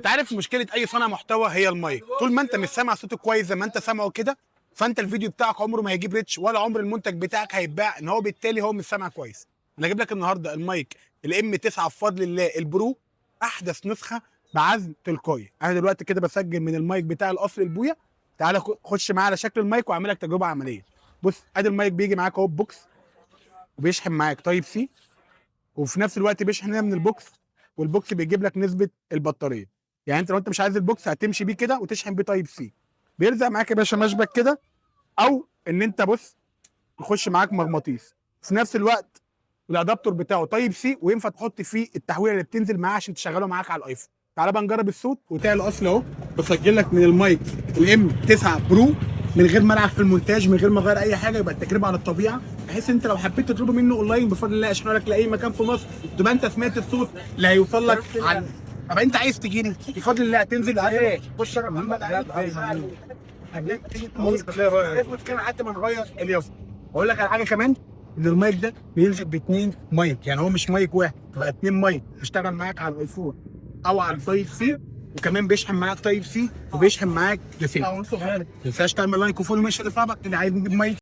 انت عارف مشكله اي صانع محتوى هي المايك. طول ما انت مش سامع صوتك كويس زي ما انت سامعه كده، فانت الفيديو بتاعك عمره ما هيجيب ريتش، ولا عمر المنتج بتاعك هيتباع، ان هو بالتالي هو مش سامع كويس. انا جايب لك النهارده المايك الام 9 بفضل الله البرو، احدث نسخه بعزل تلقائي. انا دلوقتي كده بسجل من المايك بتاع الاصل البويا. تعالى خش معايا على شكل المايك واعمل لك تجربه عمليه. بص ادي المايك بيجي معاك اهو بوكس، وبيشحن معاك تايب سي، وفي نفس الوقت بيشحن هنا من البوكس، والبوكس بيجيب لك نسبه البطاريه. يعني انت لو انت مش عايز البوكس هتمشي بيه كده وتشحن بيه تايب سي، بيلزق معاك يا باشا مشبك كده، او ان انت بص يخش معاك مغناطيس في نفس الوقت. الادابتور بتاعه تايب سي، وينفع تحط فيه التحويله اللي بتنزل معاه عشان تشغله معاك على الايفون. تعالى بقى نجرب الصوت. وبتاع الاصل اهو بسجل لك من المايك الام 9 برو من غير ما العب في المونتاج، من غير ما اغير اي حاجه، يبقى التجربه على الطبيعه، بحيث انت لو حبيت تطلبه منه اونلاين بفضل الله اشحنه لك لاي مكان في مصر، تبقى انت سمعت الصوت اللي هيوصل لك عن. طب انت عايز تجيني بفضل الله هتنزل عليه خش انا محمد لحد ما نغير اليافطه. اقول لك على حاجه كمان، ان المايك ده بينزل باثنين مايك، يعني هو مش مايك واحد، بقى اثنين مايك بيشتغل معاك على الايفون او على التايب سي، وكمان بيشحن معاك تايب سي وبيشحن معاك لفين. ما تنساش تعمل لايك وفولو، مش هتفهمك اللي عايز نجيب مايك